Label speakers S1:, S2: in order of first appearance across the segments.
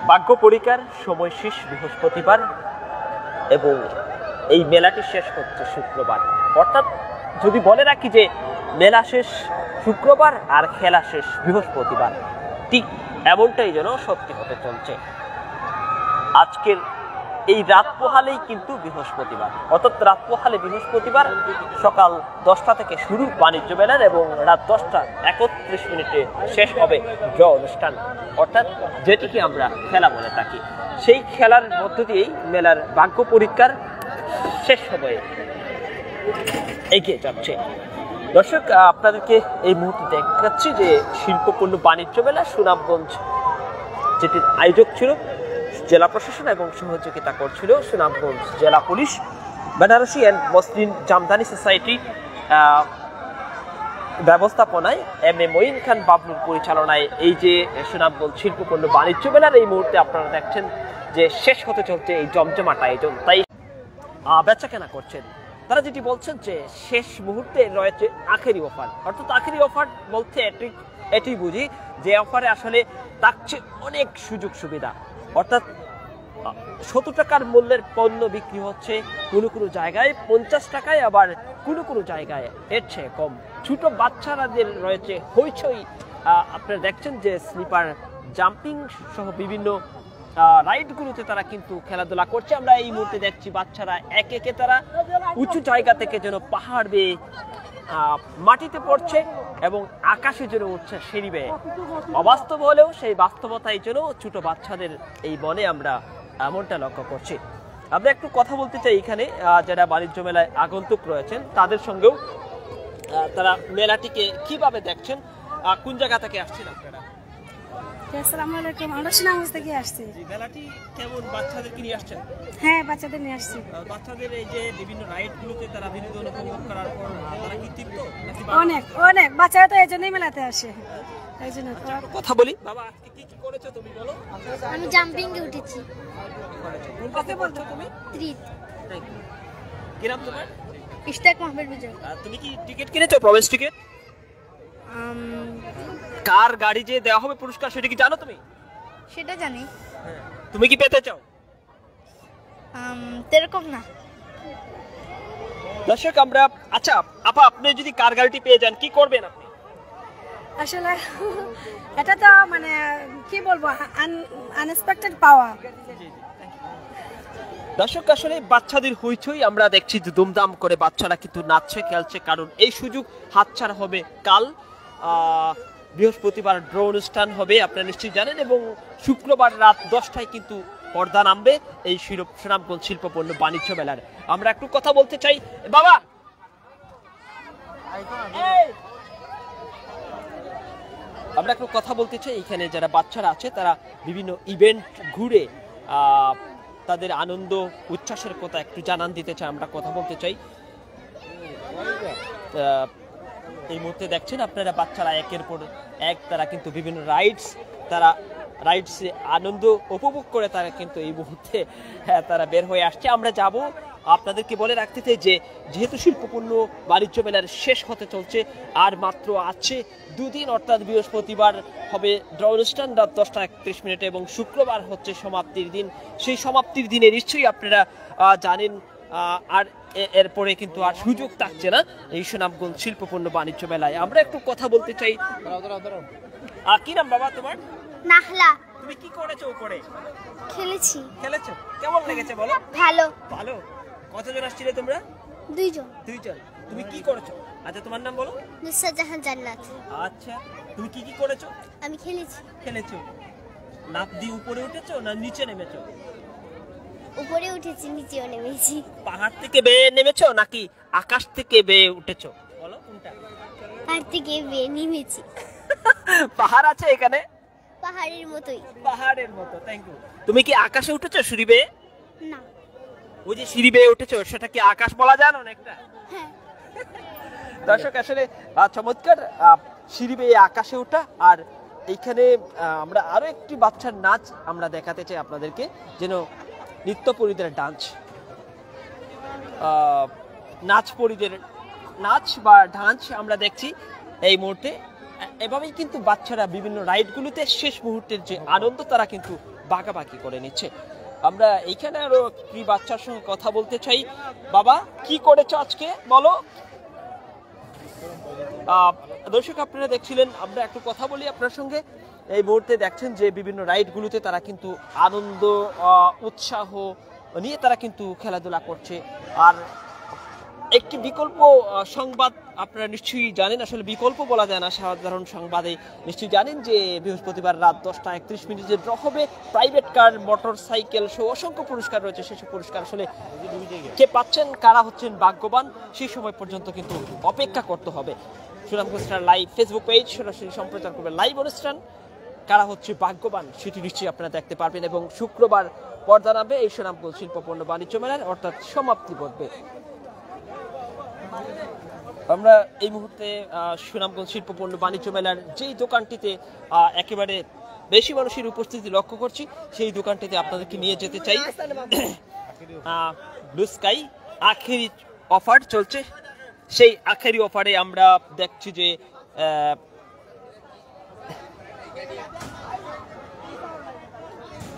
S1: ভাগ্য পরীক্ষার সময় শেষ বৃহস্পতিবার এবং এই মেলাটি শেষ হচ্ছে শুক্রবার। অর্থাৎ যদি বলে রাখি যে মেলা শেষ শুক্রবার আর খেলা শেষ বৃহস্পতিবার, ঠিক এমনটাই যেন সত্যি হতে চলছে। আজকের এই রাত পোহালেই কিন্তু বৃহস্পতিবার, অর্থাৎ রাত পোহালে বৃহস্পতিবার সকাল 10টা থেকে শুরু বাণিজ্য মেলার এবং রাত 10:31 শেষ হবে ড্র অনুষ্ঠান, অর্থাৎ যেটিকে আমরা খেলা বলে থাকি। সেই খেলার মধ্য দিয়েই মেলার ভাগ্য পরীক্ষার শেষ সময়ে এগিয়ে যাচ্ছে। দর্শক, আপনাদেরকে এই মুহূর্তে দেখাচ্ছি যে শিল্পপণ্য বাণিজ্য মেলা সুনামগঞ্জ, যেটির আয়োজক ছিল জেলা প্রশাসন এবং সহযোগিতা করছিল সুনামগঞ্জ জেলা police, Benarasi and muslin Jamdani society ব্যবস্থাপনায় এম এ মঈন খান বাবলুর পরিচালনায় এই যে সুনামগঞ্জ শিল্পপণ্য বাণিজ্য মেলার এই মুহূর্তে আপনারা দেখছেন যে শেষ হতে চলছে এই জমজমাট আয়োজন। তাই বেচা কেনা করছেন তারা যেটি বলছেন যে শেষ মুহূর্তে রয়েছে আখেরি অফার। অর্থাৎ আখেরি অফার বলতে এটি বুঝি যে অফারে আসলে থাকছে অনেক সুযোগ সুবিধা। অর্থাৎ 70 টাকার মূল্যের পণ্য বিক্রি হচ্ছে কোনো কোনো জায়গায় 50 টাকায়, আবার কোনো কোনো জায়গায় এর চেয়ে কম। ছোট বাচ্চারাদের রয়েছে হইচই। আপনারা দেখছেন যে স্লিপার, জাম্পিং সহ বিভিন্ন রাইডগুলোতে তারা কিন্তু খেলাধুলা করছে। আমরা এই মুহূর্তে দেখছি বাচ্চারা একে একে তারা উঁচু জায়গা থেকে যেন পাহাড় বেয়ে মাটিতে পড়ছে এবং আকাশে যেন উঠছে সিঁড়ি বেয়ে। অবাস্তব হলেও সেই বাস্তবতায় যেন ছোট বাচ্চাদের এই বনে আমরা এমনটা লক্ষ্য করছি। আমরা একটু কথা বলতে চাই এখানে যারা বাণিজ্য মেলায় আগন্তুক রয়েছেন তাদের সঙ্গেও, তারা মেলাটিকে কিভাবে দেখছেন, কোন জায়গা থেকে আসছেন আপনারা?
S2: আসসালামু আলাইকুম, আমরা সুনামগঞ্জ থেকে আসছি।
S1: মেলাটি কেমন, বাচ্চাদেরকে নিয়ে আসছেন?
S2: হ্যাঁ, বাচ্চাদের নিয়ে আসছি।
S1: বাচ্চাদের এই যে বিভিন্ন রাইডগুলোতে তারা বিনোদন উপভোগ করার পর তারা কি তৃপ্ত?
S2: অনেক অনেক বাচ্চারা তো এই জন্যই মেলাতে আসে। এই জন্য
S1: কথা বলি। বাবা, আজকে কি কি করেছো তুমি বলো?
S3: আমি জাম্পিং এ উঠেছি।
S1: কোন কাছে বলছো তুমি?
S3: তৃত।
S1: কি নাম তোমার?
S3: ইশতাক মাহমুদ বিজয়।
S1: তুমি কি টিকিট কিনেছো, প্রবেশ টিকিট? কার গাড়ি যে দেওয়া হবে পুরস্কার সেটা কি জানো তুমি?
S3: সেটা জানি।
S1: তুমি কি পেতে চাও?
S3: এরকম না।
S1: দর্শক, আমরা আচ্ছা আপা, আপনি যদি কার গাড়িটি পেয়ে যান কি করবেন আপনি?
S2: আসলে এটা তো মানে কি বলবো, আনএক্সপেক্টেড পাওয়া।
S1: দর্শক, আসলে বাচ্চাদের হইচই আমরা দেখছি যে দুমদাম করে বাচ্চারা কিন্তু নাচছে খেলছে, কারণ এই সুযোগ হাতছাড়া হবে কাল। বৃহস্পতিবার ড্র অনুষ্ঠান হবে আপনারা নিশ্চয়ই জানেন, এবং শুক্রবার রাত 10টায় কিন্তু পর্দা নামবে এই সুনামগঞ্জ শিল্পপণ্য বাণিজ্য মেলার। আমরা একটু কথা বলতে চাই। বাবা, আমরা একটু কথা বলতে চাই। এখানে যারা বাচ্চারা আছে তারা বিভিন্ন ইভেন্ট ঘুরে তাদের আনন্দ উচ্ছ্বাসের কথা একটু জানান দিতে চাই, আমরা কথা বলতে চাই। এই মুহূর্তে দেখছেন আপনারা বাচ্চারা একের পর এক তারা কিন্তু বিভিন্ন রাইডসে আনন্দ উপভোগ করে তারা কিন্তু এই মুহূর্তে তারা বের হয়ে আসছে। আমরা যাব, আপনাদেরকে বলে রাখতে চাই যে যেহেতু শিল্পপণ্য বাণিজ্য মেলার শেষ হতে চলছে, আর মাত্র আছে 2 দিন, অর্থাৎ বৃহস্পতিবার হবে ড্র অনুষ্ঠান রাত 10:31 এবং শুক্রবার হচ্ছে সমাপ্তির দিন। সেই সমাপ্তির দিনে নিশ্চয়ই আপনারা জানেন আর এরপরে কিন্তু আর সুযোগ থাকছে না এই সুনামগঞ্জ শিল্পপণ্য বাণিজ্য মেলায়। আমরা একটু কথা বলতে চাই। কি নাম বাবা তোমার?
S3: নাহলা।
S1: তুমি কি করেছো উপরে?
S3: খেলেছি।
S1: খেলেছো? কেমন লেগেছে বলো?
S3: ভালো।
S1: ভালো। কতজন আসছিলে তোমরা?
S3: 2 জন।
S1: তুমি কি করেছো? আচ্ছা, তোমার নাম বলো?
S3: নুসরাত জাহান জান্নাত।
S1: আচ্ছা, তুমি কি কি করেছো?
S3: আমি খেলেছি।
S1: লাফ দিয়ে উপরে উঠেছো না নিচে নেমেছো?
S3: উপরে উঠেছি, নিচেও নেমেছি।
S1: পাহাড় থেকে বেয়ে নেমেছো নাকি আকাশ থেকে বেয়ে উঠেছো? বলো কোনটা?
S3: পাহাড় থেকে বেয়ে নেমেছি।
S1: পাহাড় আছে এখানে?
S3: পাহাড়ের মতোই।
S1: পাহাড়ের মতো। Thank you. তুমি কি আকাশে উঠেছো সিঁড়ি বেয়ে?
S3: না।
S1: ওই যে সিঁড়ি বেয়ে উঠেছো সেটা কি আকাশ বলা যায় না অনেকটা?
S3: হ্যাঁ।
S1: দর্শক, আসলে চমৎকার সিঁড়ি বেয়ে আকাশে ওঠা। আর এইখানে আমরা আরো একটি বাচ্চার নাচ আমরা দেখাতে চাই আপনাদেরকে, যেন নৃত্য পরিদের নাচ বা ডান্স আমরা দেখছি এই মুহূর্তে। এভাবেই কিন্তু বাচ্চারা বিভিন্ন রাইডগুলোতে শেষ মুহূর্তের যে আনন্দ তারা কিন্তু বাগাবাগি করে নিচ্ছে। আমরা এইখানে আরো কি বাচ্চার সঙ্গে কথা বলতে চাই। বাবা, কি করেছো আজকে বলো? দর্শক আপনারা দেখছিলেন, আমরা একটু কথা বলি আপনার সঙ্গে। এই মুহূর্তে দেখছেন যে বিভিন্ন রাইডগুলোতে তারা কিন্তু আনন্দ উৎসাহ নিয়ে তারা কিন্তু খেলাধুলা করছে। আর একটি বিকল্প সংবাদ আপনারা নিশ্চয়ই জানেন, আসলে বিকল্প বলা যায় না, সাধারণ সংবাদে নিশ্চয়ই জানেন যে বৃহস্পতিবার রাত 10:31 ড্র হবে প্রাইভেট কার, মোটর সাইকেল সহ অসংখ্য পুরস্কার রয়েছে। সেসব পুরস্কার আসলে কে পাচ্ছেন, কারা হচ্ছেন ভাগ্যবান, সেই সময় পর্যন্ত কিন্তু অপেক্ষা করতে হবে। Sunamganj star live Facebook page সরাসরি সম্প্রচার করবে লাইভ অনুষ্ঠান। কারা হচ্ছে ভাগ্যবান সেটি নিশ্চয়ই আপনারা দেখতে পারবেন। এবং শুক্রবার পর্দা নামবে এই সুনামগঞ্জ শিল্প পণ্য বাণিজ্য মেলার, অর্থাৎ সমাপ্তি ঘটবে। আমরা এই মুহূর্তে সুনামগঞ্জ শিল্প পণ্য বাণিজ্য মেলার যেই দোকানটিতে একেবারে বেশি মানুষের উপস্থিতি লক্ষ্য করছি, সেই দোকানটিতে আপনাদেরকে নিয়ে যেতে চাই। ব্লু স্কাই আখেরি অফার চলছে। সেই আখেরি অফারে আমরা দেখছি যে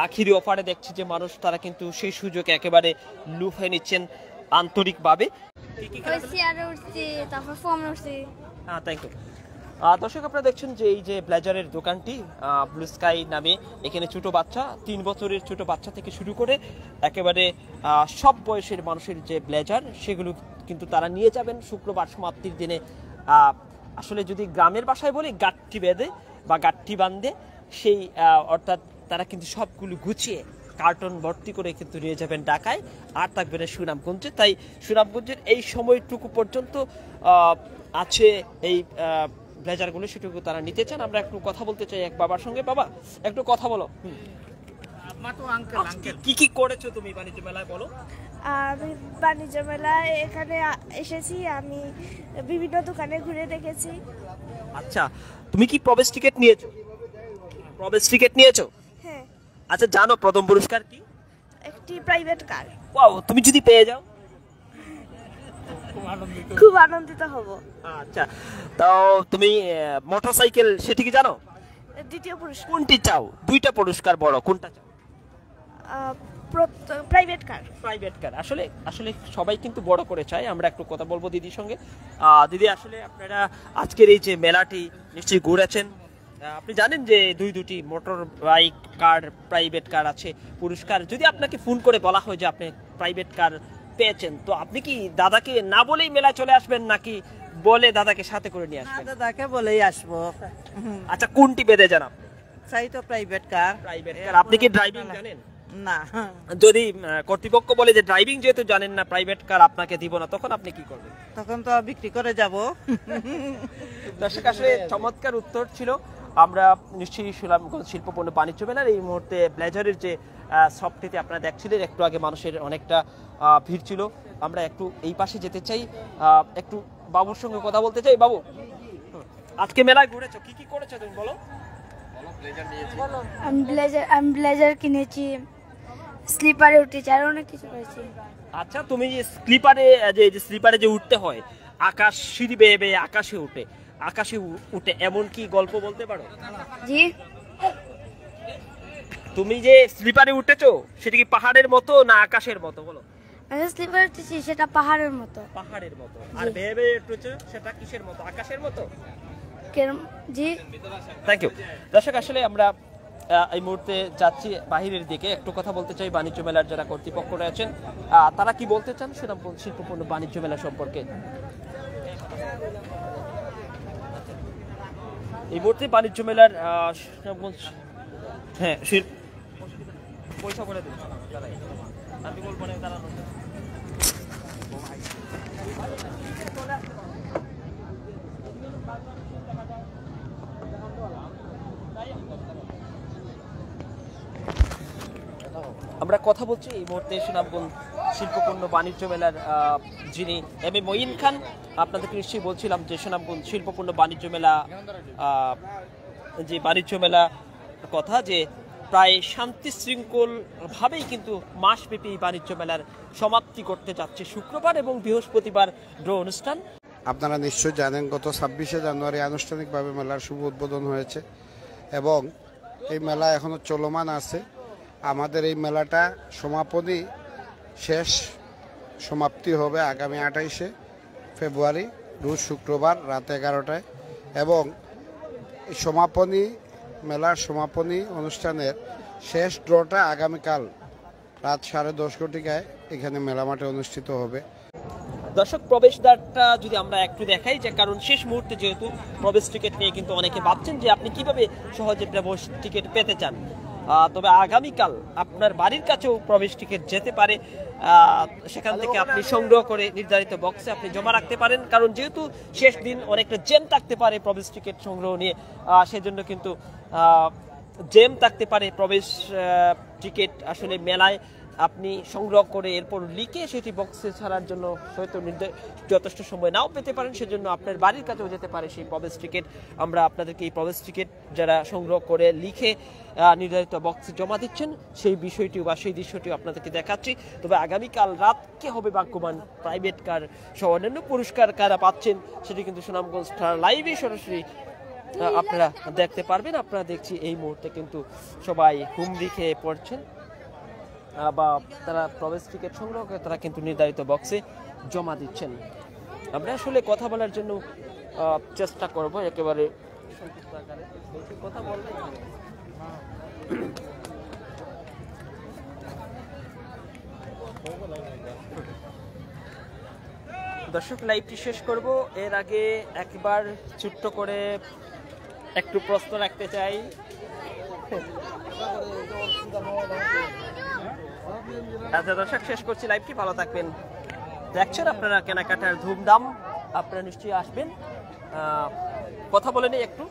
S1: আখেরি অফারে দেখছি যে মানুষ তারা কিন্তু সেই সুযোগে একেবারে লুফে নিচ্ছেন আন্তরিকভাবে। Thank you. দর্শক আপনারা দেখছেন যে এই যে ব্লেজারের দোকানটি ব্লু স্কাই নামে, এখানে ছোট বাচ্চা 3 বছরের ছোট বাচ্চা থেকে শুরু করে একেবারে সব বয়সের মানুষের যে ব্লেজার সেগুলো কিন্তু তারা নিয়ে যাবেন শুক্রবার সমাপ্তির দিনে। আসলে যদি গ্রামের ভাষায় বলি গাঁটটি বেঁধে বা গাঁটটি বাঁধে, সেই অর্থাৎ তারা কিন্তু সবগুলো গুছিয়ে কার্টন ভর্তি করে কিন্তু নিয়ে যাবেন ঢাকায়, আর থাকবেন সুনামগঞ্জে। তাই সুনামগঞ্জের এই সময়টুকু পর্যন্ত আছে এই ব্লেজারগুলো, সেটুকু তারা নিতে চান। আমরা একটু কথা বলতে চাই এক বাবার সঙ্গে। বাবা, একটু কথা বলো। কি কি করেছো তুমি বাণিজ্য মেলায় বলো?
S4: আমি বাণিজ্য মেলায় এখানে এসেছি, আমি বিভিন্ন দোকানে ঘুরে দেখেছি।
S1: আচ্ছা, তুমি কি প্রবেশ টিকিট নিয়েছো? প্রবেশ টিকিট নিয়েছো?
S4: হ্যাঁ।
S1: আচ্ছা, জানো প্রথম পুরস্কার কি?
S4: একটি প্রাইভেট কার।
S1: ওয়াও, তুমি যদি পেয়ে যাও?
S4: খুব আনন্দিত হব।
S1: আচ্ছা, তো তুমি মোটরসাইকেল সেটি কি জানো?
S4: দ্বিতীয় পুরস্কার।
S1: কোনটি চাও? দুইটা পুরস্কার বড়, কোনটা চাও?
S4: Private car.
S1: প্রাইভেট কার আসলে আসলে সবাই কিন্তু বড় করে চায়। আমরা একটু কথা বলবো দিদির সঙ্গে। দিদি, আসলে আপনারা আজকের এই যে মেলাটি নিশ্চয়ই ঘুরেছেন, আপনি জানেন যে দুটি মোটর বাইক কার, প্রাইভেট কার আছে পুরস্কার। যদি আপনাকে ফোন করে বলা হয় যে আপনি প্রাইভেট কার পেয়েছেন, তো আপনি কি দাদাকে না বলেই মেলায় চলে আসবেন, নাকি বলে দাদাকে সাথে করে নিয়ে আসবেন?
S5: দাদাকে বলেই আসবো।
S1: আচ্ছা, কোনটি বেঁধে জানা?
S5: চাই তো প্রাইভেট কার।
S1: Private car. আপনি কি ড্রাইভিং জানেন?
S5: না।
S1: যদি কর্তৃপক্ষ বলে যে ড্রাইভিং যেহেতু জানেন না, প্রাইভেট কার আপনাকে দিব না, তখন আপনি কি করবেন?
S5: তখন তো বিক্রি করে যাব।
S1: দর্শক, আসলে চমৎকার উত্তর ছিল। আমরা নিশ্চয়ই সুনামগঞ্জ শিল্প পণ্য বাণিজ্য মেলার এই মুহূর্তে ব্লেজারের যে শপটিতে আপনারা দেখছিলেন, একটু আগে মানুষের অনেকটা ভিড় ছিল। আমরা একটু এই পাশে যেতে চাই, একটু বাবুর সঙ্গে কথা বলতে চাই। বাবু, আজকে মেলায় ঘুরেছো, কি কি করেছো তুমি বলো?
S2: আমি ব্লেজার কিনেছি, স্লিপারে উঠেছি, আর অনেক কিছু করেছি।
S1: আচ্ছা, তুমি যে স্লিপারে যে উঠতে হয়, আকাশ সিঁড়ি বেয়ে বেয়ে আকাশে উঠে এমন কি গল্প বলতে পারো?
S2: জি।
S1: তুমি যে স্লিপারে উঠেছো সেটা কি পাহাড়ের মতো না আকাশের মতো বলো?
S2: আমি স্লিপারে উঠেছি, সেটা পাহাড়ের মতো।
S1: পাহাড়ের মতো। আর বেয়ে বেয়ে উঠেছো সেটা কিসের মতো? আকাশের মতো?
S2: জি।
S1: Thank you. দর্শক, আসলে আমরা এই মুহূর্তে যাচ্ছি বাহিরের দিকে। একটু কথা বলতে চাই বাণিজ্য মেলার যারা কর্তৃপক্ষ রয়েছেন, তারা কি বলতে চান সুনামগঞ্জ শিল্পপণ্য বাণিজ্য মেলা সম্পর্কে। এই মুহূর্তে বাণিজ্য মেলার সুনামগঞ্জ, হ্যাঁ, পয়সা করে দিন, আমি বলবো না তারা। আমরা কথা বলছি এই মুহূর্তে সুনামগঞ্জ শিল্পপণ্য বাণিজ্য মেলার যিনি এম এ মঈন খান। আপনাদেরকে নিশ্চয়ই বলছিলাম যে সুনামগঞ্জ শিল্পপণ্য বাণিজ্য মেলা, যে বাণিজ্য মেলা কথা, যে প্রায় শান্তি শৃঙ্খলভাবেই কিন্তু মাসব্যাপী এই বাণিজ্য মেলার সমাপ্তি করতে যাচ্ছে শুক্রবার এবং বৃহস্পতিবার ড্র অনুষ্ঠান।
S6: আপনারা নিশ্চয়ই জানেন গত 26শে জানুয়ারি আনুষ্ঠানিকভাবে মেলার শুভ উদ্বোধন হয়েছে এবং এই মেলা এখনও চলমান আছে আমাদের এই মেলাটা শেষ সমাপ্তি হবে আগামী 28শে ফেব্রুয়ারি রোজ শুক্রবার রাত 11টায় এবং এই মেলার সমাপনী অনুষ্ঠানের শেষ ড্রটা আগামীকাল রাত 10:30 ঘটিকায় এখানে মেলা মাঠে অনুষ্ঠিত হবে।
S1: দর্শক প্রবেশদ্বারটা যদি আমরা একটু দেখাই, যে কারণ শেষ মুহূর্তে যেহেতু প্রবেশ টিকিট নিয়ে কিন্তু অনেকে ভাবছেন যে আপনি কিভাবে সহজে প্রবেশ টিকিট পেতে চান, তবে আগামীকাল আপনার বাড়ির কাছেও প্রবেশ টিকিট যেতে পারে। সেখান থেকে আপনি সংগ্রহ করে নির্ধারিত বক্সে আপনি জমা রাখতে পারেন, কারণ যেহেতু শেষ দিন অনেকটা জ্যাম থাকতে পারে প্রবেশ টিকিট সংগ্রহ নিয়ে, সেজন্য কিন্তু জ্যাম থাকতে পারে। প্রবেশ টিকিট আসলে মেলায় আপনি সংগ্রহ করে এরপর লিখে সেটি বক্সে ছাড়ার জন্য হয়তো যথেষ্ট সময় নাও পেতে পারেন, সেজন্য আপনার বাড়ির কাছেও যেতে পারে সেই প্রবেশ টিকিট। আমরা আপনাদেরকে এই প্রবেশ টিকিট যারা সংগ্রহ করে লিখে নির্ধারিত বক্সে জমা দিচ্ছেন সেই বিষয়টিও বা সেই দৃশ্যটিও আপনাদেরকে দেখাচ্ছি। তবে আগামীকাল রাত কে হবে ভাগ্যবান, প্রাইভেট কার সহ অন্যান্য পুরস্কার কারা পাচ্ছেন সেটি কিন্তু সুনামগঞ্জ স্টার লাইভে সরাসরি আপনারা দেখতে পারবেন। আপনারা দেখছি এই মুহূর্তে কিন্তু সবাই হুমড়ি খেয়ে পড়ছেন বা তারা প্রবেশ টিকিট সংগ্রহ করে তারা কিন্তু নির্ধারিত বক্সে জমা দিচ্ছেন। আমরা আসলে কথা বলার জন্য চেষ্টা করব একেবারে সংক্ষিপ্ত আকারে, বেশি কথা বলতে দর্শক লাইভটি শেষ করব। এর আগে একবার ছোট্ট করে একটু প্রশ্ন রাখতে চাই। আচ্ছা দর্শক, শেষ করছি লাইভটি, ভালো থাকবেন। দেখছেন আপনারা কেনাকাটার ধুমধাম, আপনারা নিশ্চয়ই আসবেন। কথা বলে নেই একটু।